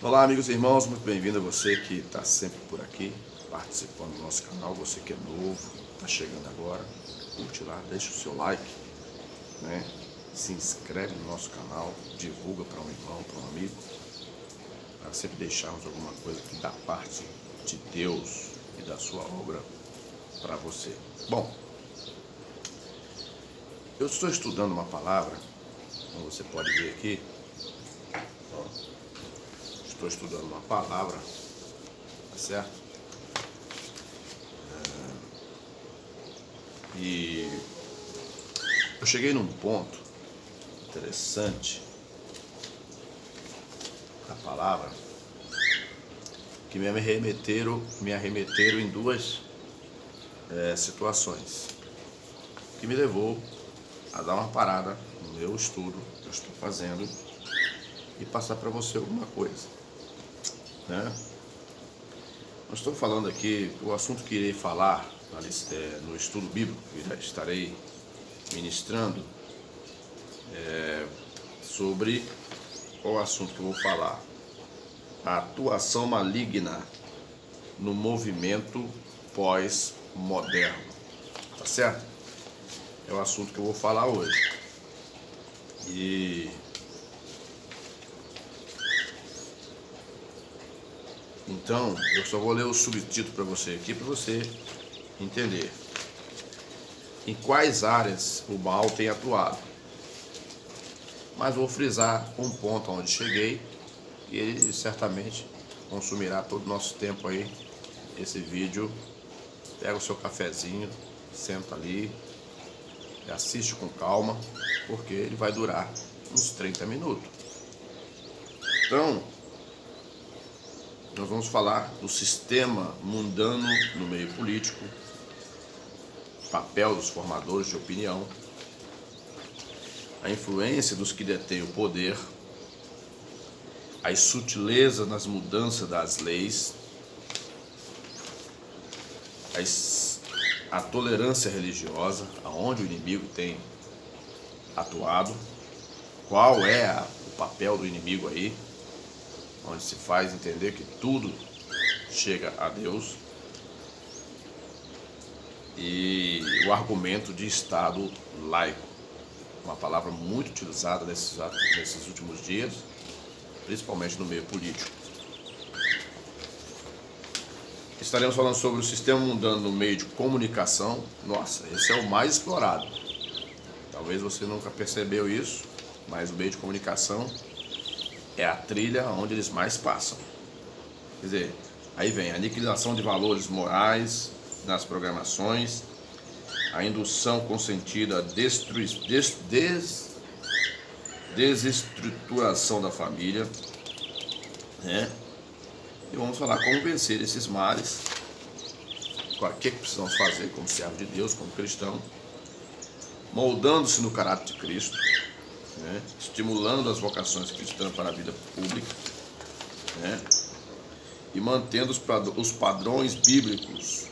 Olá, amigos e irmãos, muito bem-vindo a você que está sempre por aqui, participando do nosso canal, você que é novo, está chegando agora, curte lá, deixa o seu like, né? Se inscreve no nosso canal, divulga para um irmão, para um amigo, para sempre deixarmos alguma coisa que da parte de Deus e da sua obra para você. Bom, eu estou estudando uma palavra, como você pode ver aqui. Estou estudando uma palavra, tá certo? E eu cheguei num ponto interessante da palavra que me arremeteram em duas situações, que me levou a dar uma parada no meu estudo que eu estou fazendo e passar para você alguma coisa, né? Eu estou falando aqui, o assunto que irei falar no estudo bíblico, que estarei ministrando, sobre qual o assunto que eu vou falar? A atuação maligna no movimento pós-moderno, tá certo? É o assunto que eu vou falar hoje. E então, eu só vou ler o subtítulo para você aqui, para você entender em quais áreas o mal tem atuado. Mas vou frisar um ponto onde cheguei, e ele certamente consumirá todo o nosso tempo aí. Esse vídeo, pega o seu cafezinho, senta ali e assiste com calma, porque ele vai durar uns 30 minutos. Então, nós vamos falar do sistema mundano no meio político, papel dos formadores de opinião, a influência dos que detêm o poder, as sutilezas nas mudanças das leis, a tolerância religiosa, aonde o inimigo tem atuado, qual é o papel do inimigo aí, onde se faz entender que tudo chega a Deus, e o argumento de Estado laico, uma palavra muito utilizada nesses últimos dias, principalmente no meio político. Estaremos falando sobre o sistema mundano no meio de comunicação. Nossa, esse é o mais explorado. Talvez você nunca percebeu isso, mas o meio de comunicação é a trilha onde eles mais passam. Quer dizer, aí vem a aniquilação de valores morais nas programações, a indução consentida, a desestruturação da família, né? E vamos falar como vencer esses males, o que precisamos fazer como servo de Deus, como cristão, moldando-se no caráter de Cristo, né? Estimulando as vocações cristãs para a vida pública, né? E mantendo os padrões bíblicos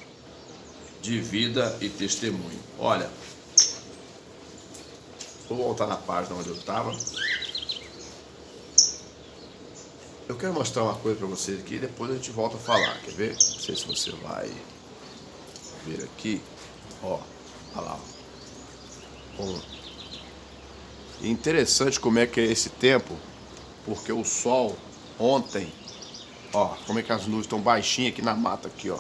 de vida e testemunho. Olha, vou voltar na página onde eu estava. Eu quero mostrar uma coisa para vocês aqui e depois a gente volta a falar, quer ver? Não sei se você vai ver aqui, ó, olha lá. Bom, interessante como é que é esse tempo, porque o sol ontem, ó, como é que as nuvens estão baixinhas aqui na mata aqui, ó.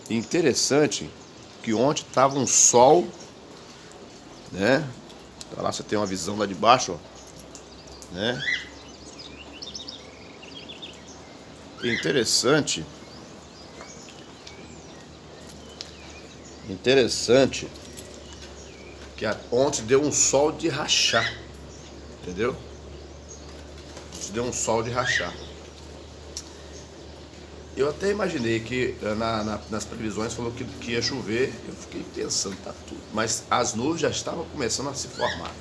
Interessante que ontem tava um sol, né? Tá lá, você tem uma visão lá de baixo, ó, né? Interessante que ontem deu um sol de rachar, entendeu? Ontem deu um sol de rachar. Eu até imaginei que nas previsões falou que ia chover, eu fiquei pensando, tá tudo, mas as nuvens já estavam começando a se formar.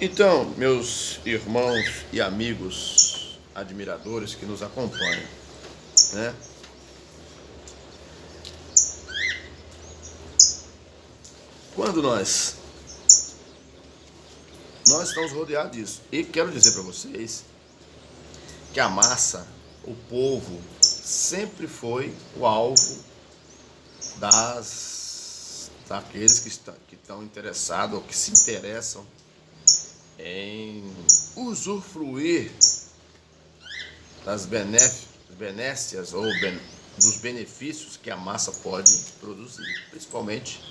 Então, meus irmãos e amigos admiradores que nos acompanham, né? Quando nós estamos rodeados disso, e quero dizer para vocês que a massa, o povo, sempre foi o alvo daqueles que estão interessados ou que se interessam em usufruir das benécias ou dos benefícios que a massa pode produzir, principalmente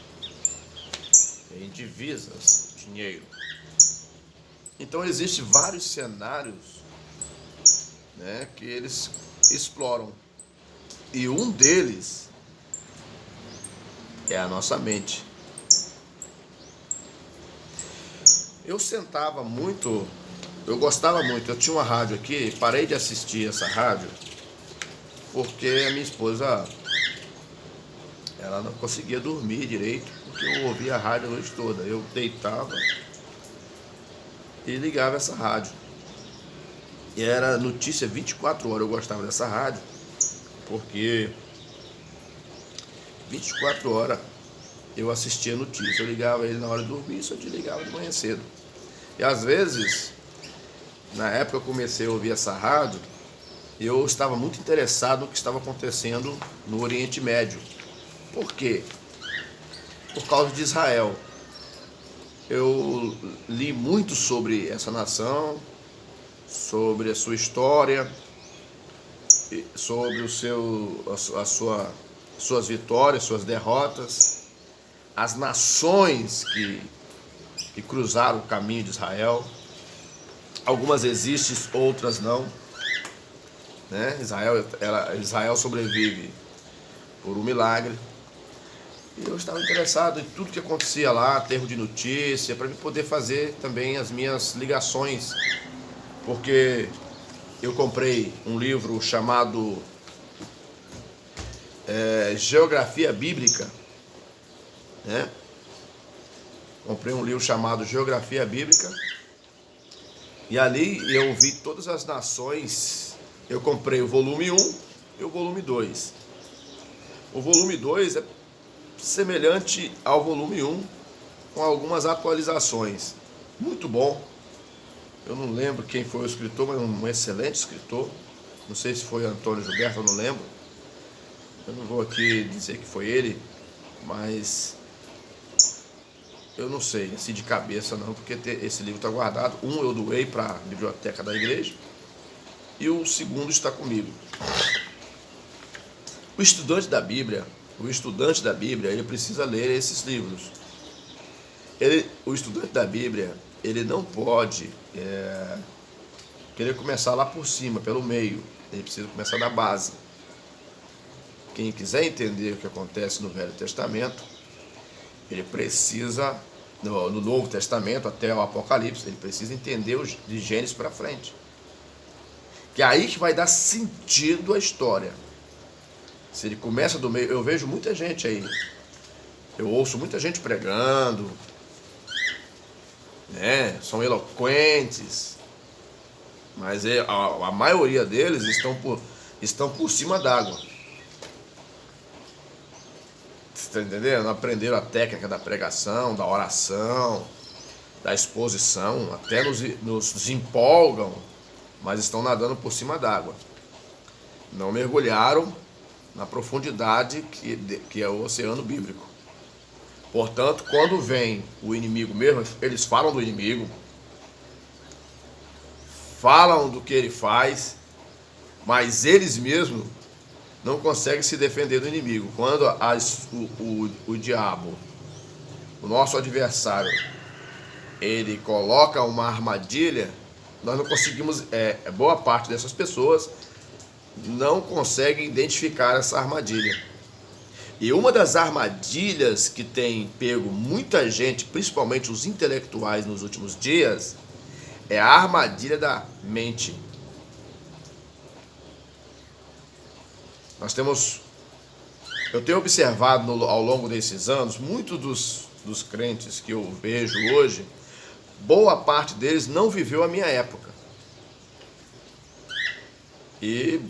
em divisas, dinheiro. Então existem vários cenários, né, que eles exploram, e um deles é a nossa mente. Eu sentava muito, eu gostava muito, eu tinha uma rádio aqui, parei de assistir essa rádio porque a minha esposa, ela não conseguia dormir direito, porque eu ouvia a rádio a noite toda. Eu deitava e ligava essa rádio. E era notícia 24 horas, eu gostava dessa rádio, porque 24 horas eu assistia notícia. Eu ligava ele na hora de dormir, só te ligava de manhã cedo. E às vezes, na época eu comecei a ouvir essa rádio, eu estava muito interessado no que estava acontecendo no Oriente Médio. Por quê? Por causa de Israel. Eu li muito sobre essa nação, sobre a sua história, sobre suas vitórias, suas derrotas, as nações que cruzaram o caminho de Israel. Algumas existem, outras não, né? Israel sobrevive por um milagre. E eu estava interessado em tudo que acontecia lá, termo de notícia, para poder fazer também as minhas ligações, porque eu comprei um livro chamado Geografia Bíblica, né? Comprei um livro chamado Geografia Bíblica, e ali eu vi todas as nações. Eu comprei o volume 1 e o volume 2. O volume 2 é semelhante ao volume 1, com algumas atualizações. Muito bom. Eu não lembro quem foi o escritor, mas um excelente escritor. Não sei se foi Antônio Gilberto, eu não lembro. Eu não vou aqui dizer que foi ele, mas eu não sei, assim de cabeça não, porque esse livro está guardado. Um eu doei para a biblioteca da igreja e o segundo está comigo. O estudante da Bíblia, ele precisa ler esses livros. O estudante da Bíblia, ele não pode querer começar lá por cima, pelo meio. Ele precisa começar da base. Quem quiser entender o que acontece no Velho Testamento, ele precisa, no Novo Testamento até o Apocalipse, ele precisa entender de Gênesis para frente. Que é aí que vai dar sentido à história. Se ele começa do meio, eu vejo muita gente aí, eu ouço muita gente pregando, né? São eloquentes, mas a maioria deles estão por cima d'água. Você está entendendo? Aprenderam a técnica da pregação, da oração, da exposição, até nos empolgam, mas estão nadando por cima d'água. Não mergulharam na profundidade que é o oceano bíblico. Portanto, quando vem o inimigo mesmo, eles falam do inimigo, falam do que ele faz, mas eles mesmos não conseguem se defender do inimigo. Quando o diabo, o nosso adversário, ele coloca uma armadilha, nós não conseguimos, boa parte dessas pessoas não conseguem identificar essa armadilha. E uma das armadilhas que tem pego muita gente, principalmente os intelectuais nos últimos dias, é a armadilha da mente. Eu tenho observado ao longo desses anos, muitos dos crentes que eu vejo hoje, boa parte deles não viveu a minha época. E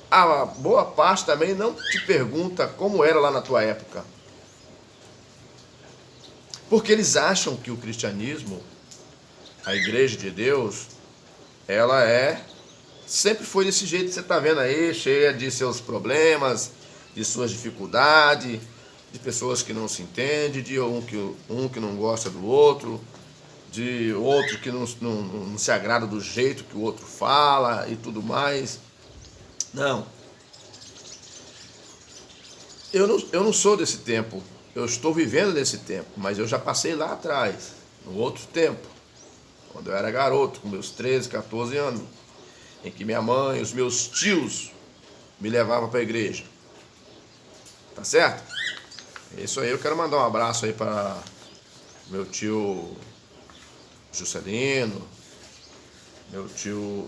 a boa parte também não te pergunta como era lá na tua época. Porque eles acham que o cristianismo, a igreja de Deus, ela é sempre foi desse jeito que você está vendo aí, cheia de seus problemas, de suas dificuldades, de pessoas que não se entendem, de um que não gosta do outro, de outro que não se agrada do jeito que o outro fala e tudo mais. Não. Eu não sou desse tempo. Eu estou vivendo desse tempo, mas eu já passei lá atrás, no outro tempo, quando eu era garoto, com meus 13, 14 anos, em que minha mãe e os meus tios me levavam para a igreja. Tá certo? É isso aí, eu quero mandar um abraço aí para meu tio Juscelino,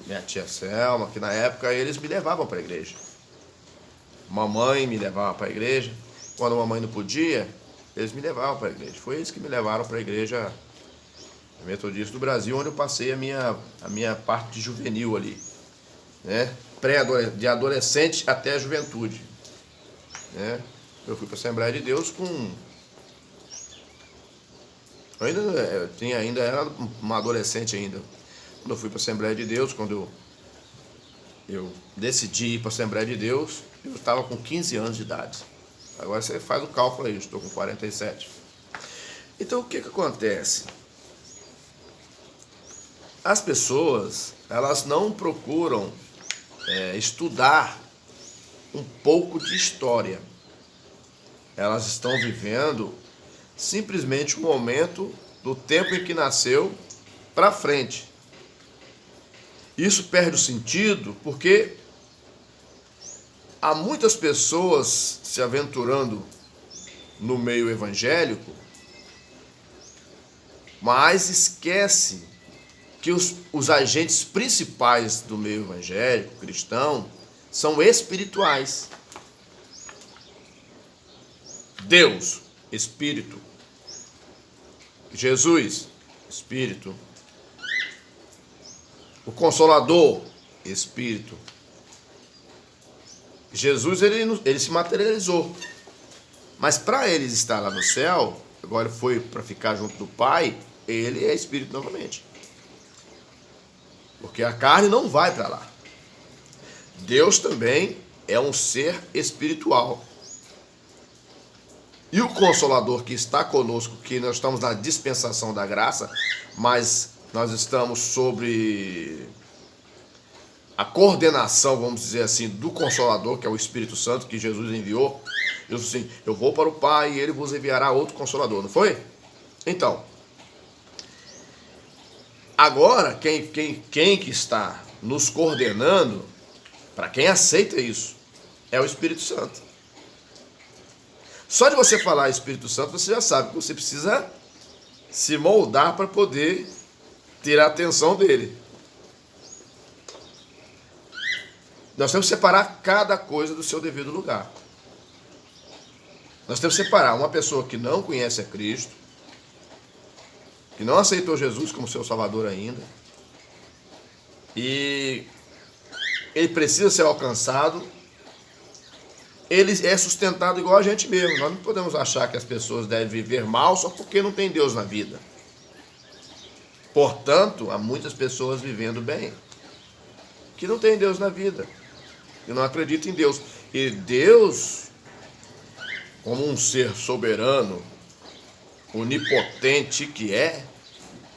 minha tia Selma, que na época eles me levavam para a igreja. Mamãe me levava para a igreja. Quando a mamãe não podia, eles me levavam para a igreja. Foi eles que me levaram para a igreja Metodista do Brasil, onde eu passei a minha parte de juvenil ali, né? De adolescente até a juventude, né? Eu fui para a Assembleia de Deus eu ainda era uma adolescente ainda. Quando eu fui para a Assembleia de Deus, quando eu decidi ir para a Assembleia de Deus, eu estava com 15 anos de idade. Agora você faz o cálculo aí, eu estou com 47. Então o que acontece? As pessoas, elas não procuram estudar um pouco de história. Elas estão vivendo simplesmente o momento do tempo em que nasceu para frente. Isso perde o sentido porque há muitas pessoas se aventurando no meio evangélico, mas esquece que os agentes principais do meio evangélico cristão são espirituais. Deus, Espírito. Jesus, Espírito. O Consolador, Espírito. Jesus, ele se materializou. Mas para ele estar lá no céu, agora foi para ficar junto do Pai, ele é Espírito novamente. Porque a carne não vai para lá. Deus também é um ser espiritual. E o Consolador que está conosco, que nós estamos na dispensação da graça, mas nós estamos sobre a coordenação, vamos dizer assim, do Consolador, que é o Espírito Santo, que Jesus enviou. Jesus disse assim, eu vou para o Pai e ele vos enviará outro Consolador, não foi? Então, agora, quem que está nos coordenando, para quem aceita isso, é o Espírito Santo. Só de você falar Espírito Santo, você já sabe que você precisa se moldar para poder ter a atenção dele. Nós temos que separar cada coisa do seu devido lugar. Nós temos que separar uma pessoa que não conhece a Cristo, que não aceitou Jesus como seu Salvador ainda, e ele precisa ser alcançado. Ele é sustentado igual a gente mesmo. Nós não podemos achar que as pessoas devem viver mal só porque não tem Deus na vida. Portanto, há muitas pessoas vivendo bem que não tem Deus na vida, que não acreditam em Deus. E Deus, como um ser soberano, onipotente que é,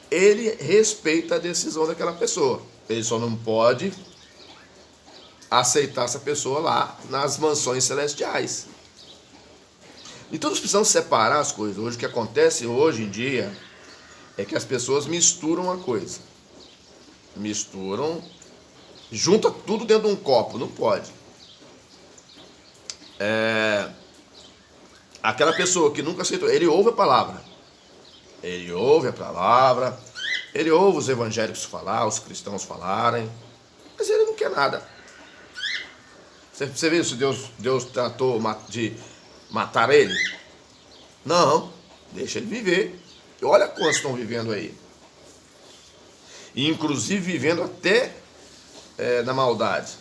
ele respeita a decisão daquela pessoa. Ele só não pode aceitar essa pessoa lá nas mansões celestiais. Então nós precisamos separar as coisas. Hoje o que acontece hoje em dia é que as pessoas misturam a coisa. Misturam, junta tudo dentro de um copo, não pode. Aquela pessoa que nunca aceitou, ele ouve a palavra. Ele ouve a palavra, ele ouve os evangélicos falar, os cristãos falarem, mas ele não quer nada. Você viu se Deus tratou de matar ele? Não, deixa ele viver. E olha quantos estão vivendo aí. E inclusive vivendo até na maldade.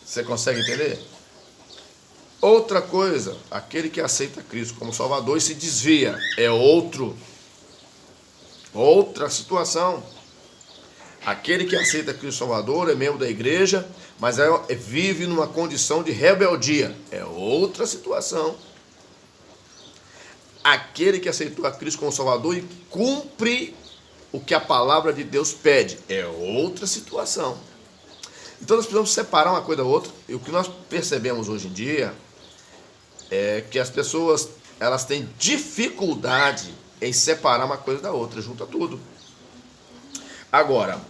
Você consegue entender? Outra coisa, aquele que aceita Cristo como Salvador e se desvia, é outra situação. Aquele que aceita Cristo Salvador é membro da igreja, mas vive numa condição de rebeldia. É outra situação. Aquele que aceitou a Cristo como Salvador e cumpre o que a palavra de Deus pede. É outra situação. Então nós precisamos separar uma coisa da outra. E o que nós percebemos hoje em dia é que as pessoas elas têm dificuldade em separar uma coisa da outra, junta tudo. Agora,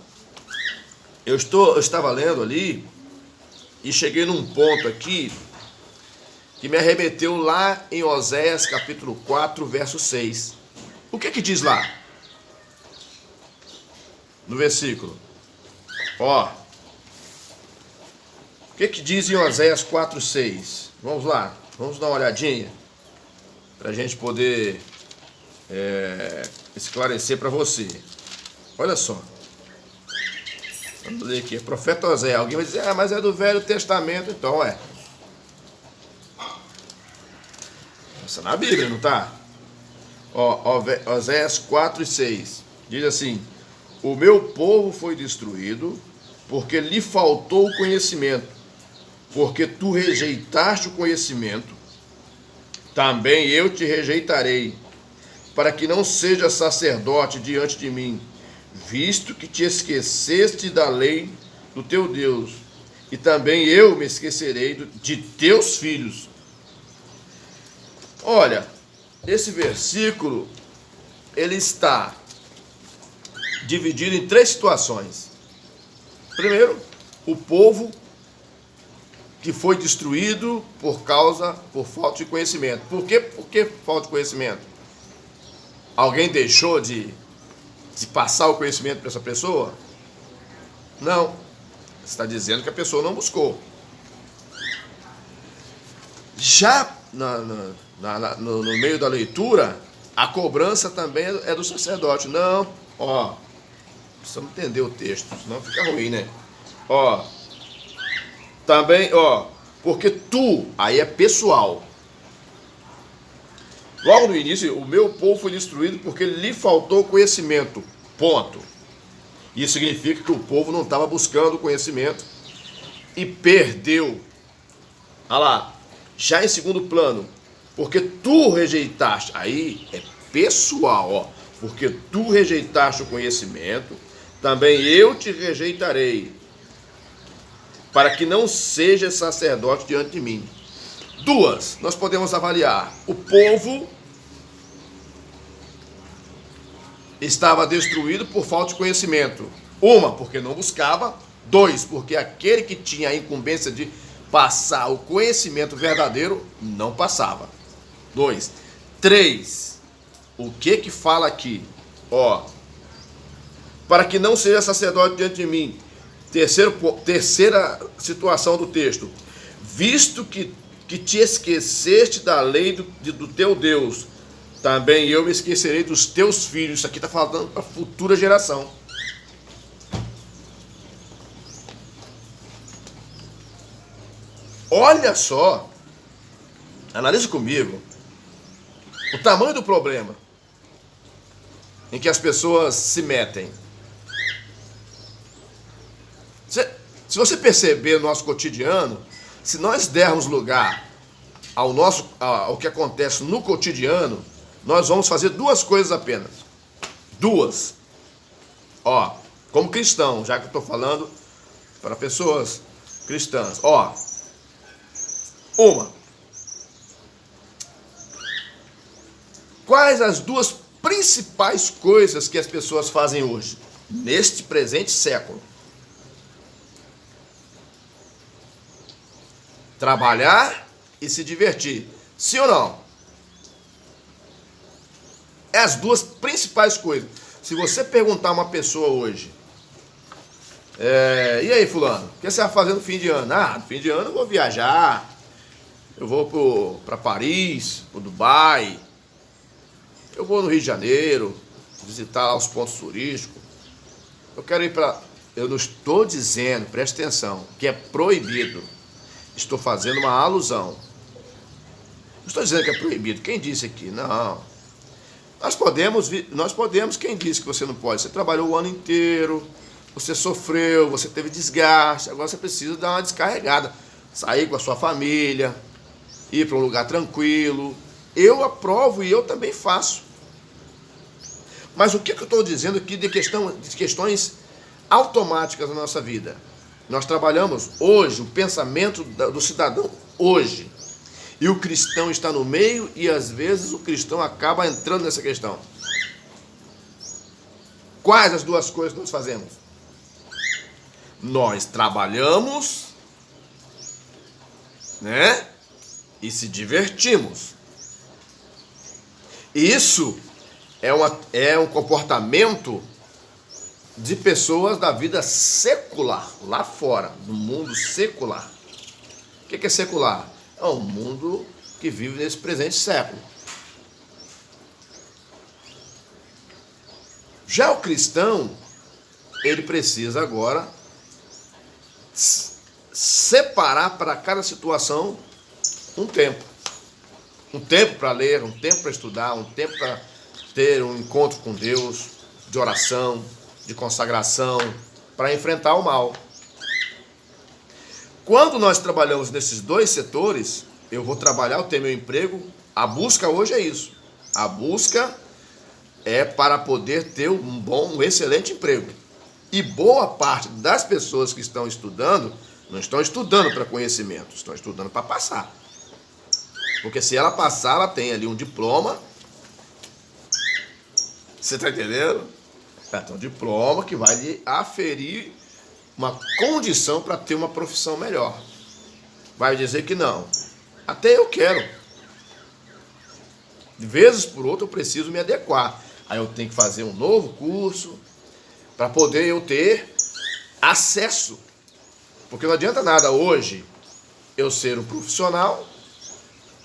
eu estava lendo ali e cheguei num ponto aqui que me arremeteu lá em Oséias capítulo 4, verso 6. O que diz lá? No versículo. Ó. O que diz em Oséias 4, 6? Vamos lá, vamos dar uma olhadinha para a gente poder esclarecer para você. Olha só. Vamos ler aqui, profeta Oséias. Alguém vai dizer, mas é do Velho Testamento. Então, Está na Bíblia, não está? Oséias 4 e 6. Diz assim, o meu povo foi destruído porque lhe faltou o conhecimento. Porque tu rejeitaste o conhecimento, também eu te rejeitarei, para que não seja sacerdote diante de mim, visto que te esqueceste da lei do teu Deus, e também eu me esquecerei de teus filhos. Olha, esse versículo, ele está dividido em 3 situações. Primeiro, o povo que foi destruído por falta de conhecimento. Por que falta de conhecimento? Alguém deixou de passar o conhecimento para essa pessoa? Não. Você está dizendo que a pessoa não buscou. Já no meio da leitura, a cobrança também é do sacerdote. Não, precisamos entender o texto, senão fica ruim, né? Também, porque tu, aí é pessoal. Logo no início, o meu povo foi destruído porque lhe faltou conhecimento. Ponto. Isso significa que o povo não estava buscando conhecimento e perdeu. Olha lá. Já em segundo plano, porque tu rejeitaste. Aí é pessoal, porque tu rejeitaste o conhecimento, também eu te rejeitarei, para que não seja sacerdote diante de mim. 2, nós podemos avaliar. O povo estava destruído por falta de conhecimento. 1, porque não buscava. 2, porque aquele que tinha a incumbência de passar o conhecimento verdadeiro, não passava. 2. 3, o que fala aqui? Para que não seja sacerdote diante de mim. Terceira situação do texto. Visto que te esqueceste da lei do teu Deus, também eu me esquecerei dos teus filhos. Isso aqui está falando para a futura geração. Olha só, analise comigo o tamanho do problema em que as pessoas se metem. Se você perceber no nosso cotidiano, se nós dermos lugar ao que acontece no cotidiano, nós vamos fazer 2 coisas apenas. 2. Como cristão, já que eu estou falando para pessoas cristãs. 1. Quais as 2 principais coisas que as pessoas fazem hoje, neste presente século? Trabalhar e se divertir. Sim ou não? É as 2 principais coisas. Se você perguntar a uma pessoa hoje, e aí fulano, o que você vai fazer no fim de ano? No fim de ano eu vou viajar, eu vou para Paris, para Dubai, eu vou no Rio de Janeiro, visitar lá os pontos turísticos, eu quero ir para... Eu não estou dizendo, preste atenção, que é proibido. Estou fazendo uma alusão. Não estou dizendo que é proibido. Quem disse aqui? Não. Nós podemos, quem disse que você não pode? Você trabalhou o ano inteiro, você sofreu, você teve desgaste, agora você precisa dar uma descarregada. Sair com a sua família, ir para um lugar tranquilo. Eu aprovo e eu também faço. Mas o que eu estou dizendo aqui de questões automáticas na nossa vida? Nós trabalhamos hoje, o pensamento do cidadão hoje. E o cristão está no meio e às vezes o cristão acaba entrando nessa questão. Quais as duas coisas nós fazemos? Nós trabalhamos, né? E se divertimos. Isso é um comportamento de pessoas da vida secular, lá fora, no mundo secular. O que é secular? É um mundo que vive nesse presente século. Já o cristão, ele precisa agora separar para cada situação um tempo. Um tempo para ler, um tempo para estudar, um tempo para ter um encontro com Deus, de oração, de consagração, para enfrentar o mal. Quando nós trabalhamos nesses dois setores, eu vou trabalhar, eu tenho meu emprego, a busca hoje é isso. A busca é para poder ter um excelente emprego. E boa parte das pessoas que estão estudando, não estão estudando para conhecimento, estão estudando para passar. Porque se ela passar, ela tem ali um diploma. Você está entendendo? É um diploma que vai lhe aferir uma condição para ter uma profissão melhor. Vai dizer que não. Até eu quero. De vezes por outra eu preciso me adequar. Aí eu tenho que fazer um novo curso para poder eu ter acesso. Porque não adianta nada hoje eu ser um profissional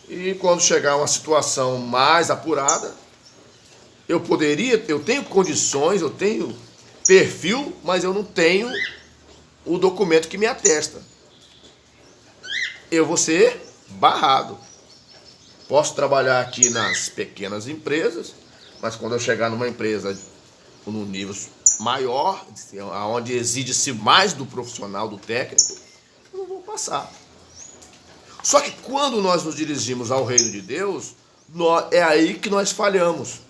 e quando chegar uma situação mais apurada, eu tenho condições, eu tenho perfil, mas eu não tenho o documento que me atesta. Eu vou ser barrado. Posso trabalhar aqui nas pequenas empresas, mas quando eu chegar numa empresa num nível maior, onde exige-se mais do profissional, do técnico, eu não vou passar. Só que quando nós nos dirigimos ao reino de Deus, é aí que nós falhamos.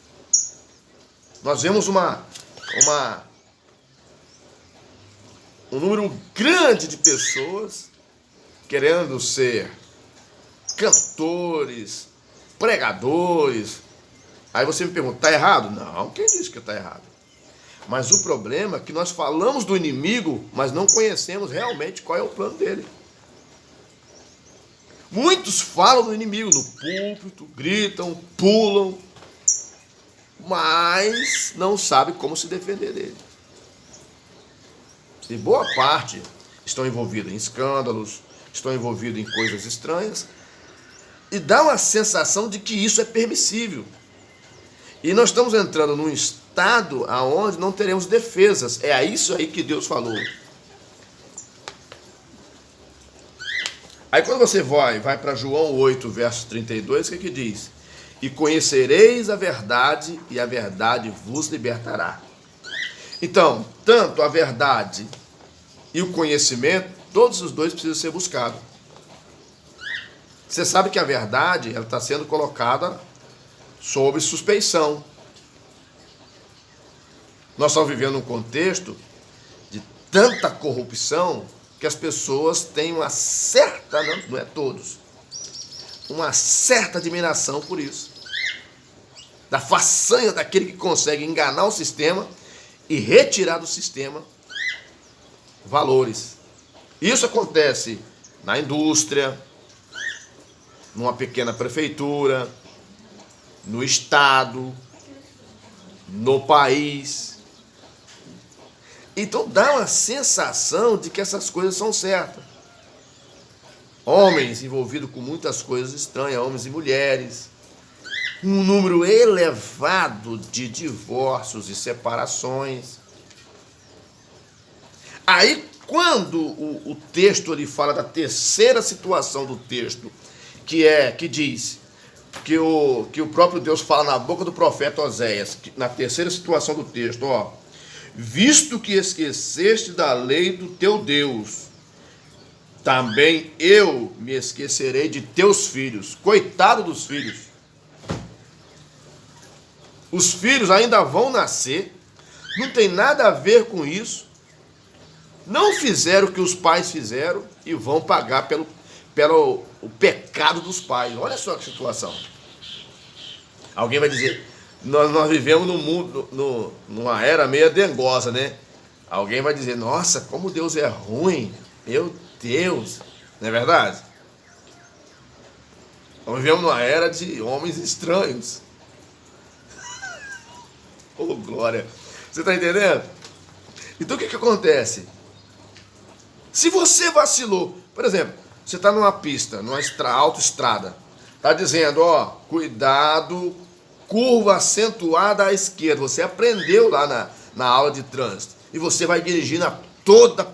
Nós vemos um número grande de pessoas querendo ser cantores, pregadores. Aí você me pergunta, está errado? Não, quem disse que está errado? Mas o problema é que nós falamos do inimigo, mas não conhecemos realmente qual é o plano dele. Muitos falam do inimigo no púlpito, gritam, pulam, mas não sabem como se defender dele. E boa parte estão envolvidos em escândalos, estão envolvidos em coisas estranhas, e dá uma sensação de que isso é permissível. E nós estamos entrando num estado onde não teremos defesas. É isso aí que Deus falou. Aí quando você vai para João 8, verso 32, o que diz? E conhecereis a verdade, e a verdade vos libertará. Então, tanto a verdade e o conhecimento, todos os dois precisam ser buscados. Você sabe que a verdade ela está sendo colocada sob suspeição. Nós estamos vivendo um contexto de tanta corrupção que as pessoas têm uma certa, não é todos, uma certa admiração por isso. Da façanha daquele que consegue enganar o sistema e retirar do sistema valores. Isso acontece na indústria, numa pequena prefeitura, no estado, no país. Então dá uma sensação de que essas coisas são certas. Homens envolvidos com muitas coisas estranhas, homens e mulheres. Um número elevado de divórcios e separações. Aí, quando o texto ele fala da terceira situação do texto, que diz que o próprio Deus fala na boca do profeta Oséias, na terceira situação do texto, visto que esqueceste da lei do teu Deus, também eu me esquecerei de teus filhos. Coitado dos filhos. Os filhos ainda vão nascer, não tem nada a ver com isso, não fizeram o que os pais fizeram e vão pagar pelo o pecado dos pais. Olha só que situação. Alguém vai dizer, nós vivemos num mundo, numa era meio dengosa, né? Alguém vai dizer, nossa, como Deus é ruim, meu Deus, não é verdade? Nós vivemos numa era de homens estranhos. Oh, glória! Você está entendendo? Então o que acontece? Se você vacilou, por exemplo, você está numa pista, numa autoestrada, está dizendo, ó, cuidado, curva acentuada à esquerda. Você aprendeu lá na aula de trânsito. E você vai dirigindo a toda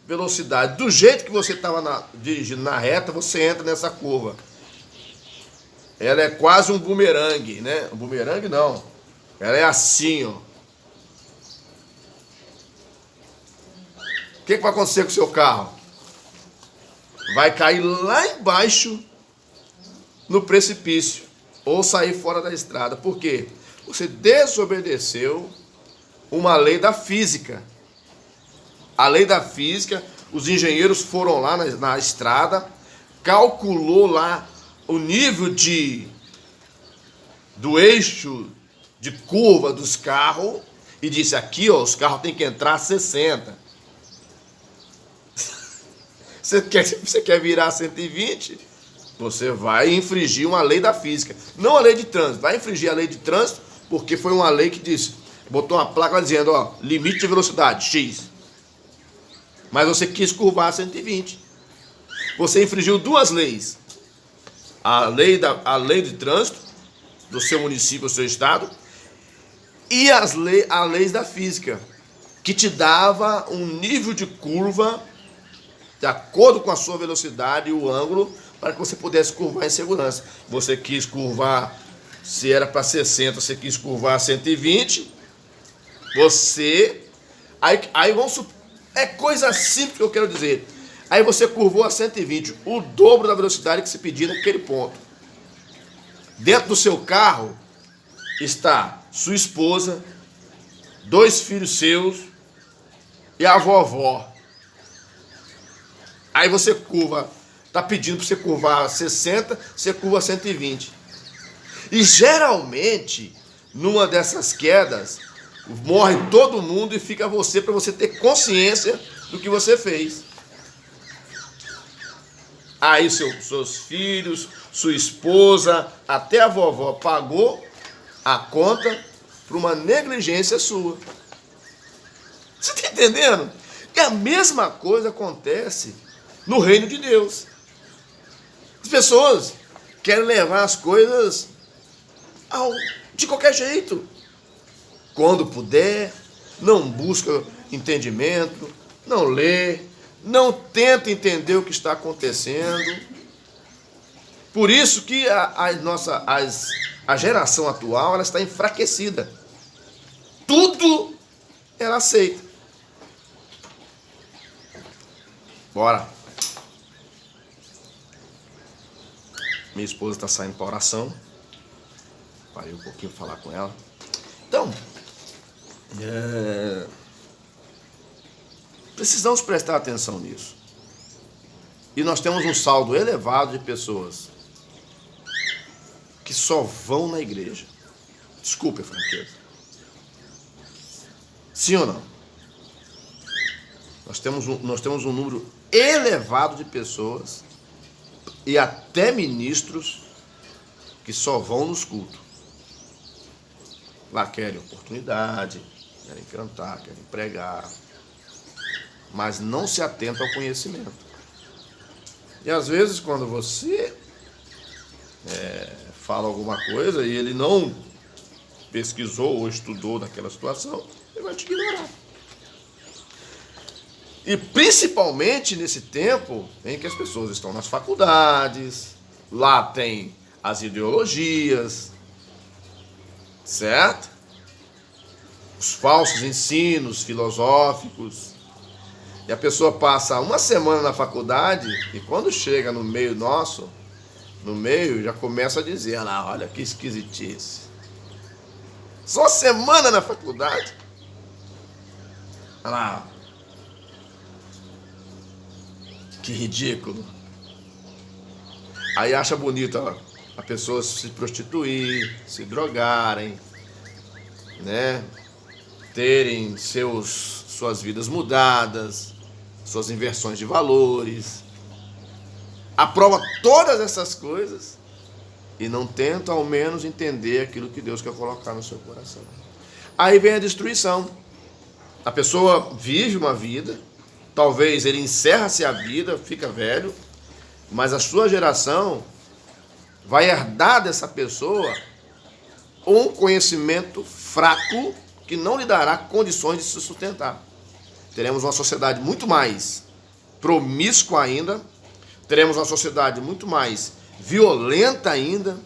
velocidade. Do jeito que você estava dirigindo na reta, você entra nessa curva. Ela é quase um bumerangue, né? Um bumerangue não. Ela é assim, ó. O que vai acontecer com o seu carro? Vai cair lá embaixo no precipício ou sair fora da estrada. Por quê? Você desobedeceu uma lei da física. A lei da física, os engenheiros foram lá na estrada, calculou lá o nível do eixo de curva dos carros e disse, aqui ó, os carros têm que entrar a 60. Você quer virar 120? Você vai infringir uma lei da física. Não a lei de trânsito. Vai infringir a lei de trânsito porque foi uma lei que disse, botou uma placa dizendo, ó, limite de velocidade, X. Mas você quis curvar a 120. Você infringiu duas leis. A lei de trânsito do seu município, do seu estado, e as leis da física, que te dava um nível de curva de acordo com a sua velocidade e o ângulo, para que você pudesse curvar em segurança. Você quis curvar, se era para 60, você quis curvar a 120, aí vamos supor, é coisa simples que eu quero dizer. Aí você curvou a 120, o dobro da velocidade que se pedia naquele ponto. Dentro do seu carro está sua esposa, 2 filhos seus e a vovó. Aí você curva, está pedindo para você curvar 60, você curva 120. E geralmente, numa dessas quedas, morre todo mundo e fica você, para você ter consciência do que você fez. Aí seus filhos, sua esposa, até a vovó pagou a conta por uma negligência sua. Você está entendendo? E a mesma coisa acontece no reino de Deus. As pessoas querem levar as coisas de qualquer jeito. Quando puder, não busca entendimento, não lê, não tenta entender o que está acontecendo. Por isso que a geração atual ela está enfraquecida. Tudo ela aceita. Bora. Minha esposa está saindo para oração. Parei um pouquinho para falar com ela. Então, precisamos prestar atenção nisso. E nós temos um saldo elevado de pessoas que só vão na igreja. Desculpe a franqueza. Sim ou não? Nós temos um número elevado de pessoas e até ministros que só vão nos cultos. Lá querem oportunidade, querem cantar, querem pregar, mas não se atentam ao conhecimento. E às vezes quando você fala alguma coisa e ele não pesquisou ou estudou naquela situação, ele vai te ignorar. E principalmente nesse tempo em que as pessoas estão nas faculdades, lá tem as ideologias, certo? os falsos ensinos filosóficos. E a pessoa passa uma semana na faculdade e quando chega no meio nosso, no meio já começa a dizer, olha que esquisitice. Só uma semana na faculdade. Olha lá. Que ridículo. Aí acha bonito a pessoa se prostituir, se drogarem, né? Terem suas vidas mudadas, suas inversões de valores. Aprova todas essas coisas e não tenta ao menos entender aquilo que Deus quer colocar no seu coração. Aí vem a destruição. A pessoa vive uma vida, talvez ele encerra-se a vida, fica velho, mas a sua geração vai herdar dessa pessoa um conhecimento fraco que não lhe dará condições de se sustentar. Teremos uma sociedade muito mais promíscua ainda, teremos uma sociedade muito mais violenta ainda,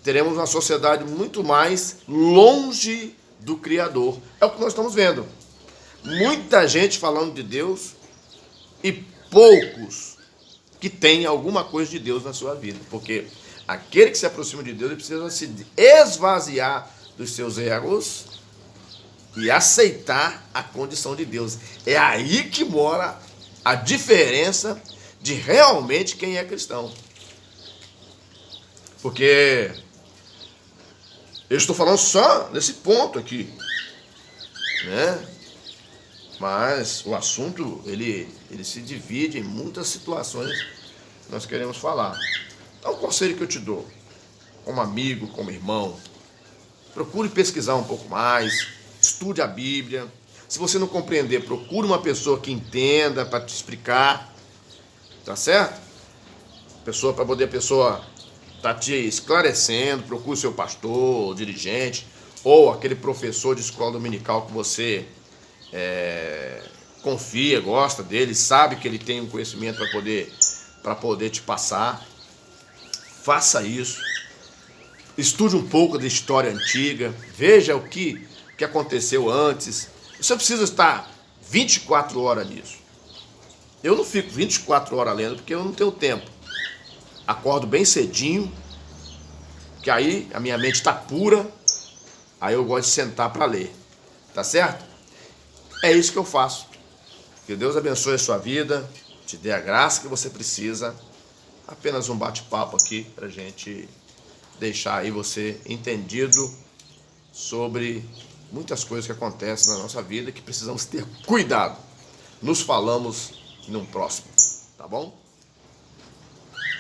teremos uma sociedade muito mais longe do Criador. É o que nós estamos vendo. Muita gente falando de Deus e poucos que têm alguma coisa de Deus na sua vida. Porque aquele que se aproxima de Deus, ele precisa se esvaziar dos seus egos e aceitar a condição de Deus. É aí que mora a diferença de realmente quem é cristão. Porque eu estou falando só nesse ponto aqui, né? Mas o assunto, ele se divide em muitas situações que nós queremos falar. Então, o conselho que eu te dou, como amigo, como irmão, procure pesquisar um pouco mais, estude a Bíblia. Se você não compreender, procure uma pessoa que entenda para te explicar, tá certo? Para poder a pessoa estar te esclarecendo, procure o seu pastor, dirigente, ou aquele professor de escola dominical que você confia, gosta dele, sabe que ele tem um conhecimento para poder te passar. Faça isso. Estude um pouco da história antiga, veja o que aconteceu antes. Você precisa estar 24 horas nisso. Eu não fico 24 horas lendo porque eu não tenho tempo. Acordo bem cedinho, que aí a minha mente está pura, aí eu gosto de sentar para ler. Tá certo? É isso que eu faço. Que Deus abençoe a sua vida, te dê a graça que você precisa. Apenas um bate-papo aqui para a gente deixar aí você entendido sobre muitas coisas que acontecem na nossa vida que precisamos ter cuidado. Nos falamos num próximo, tá bom?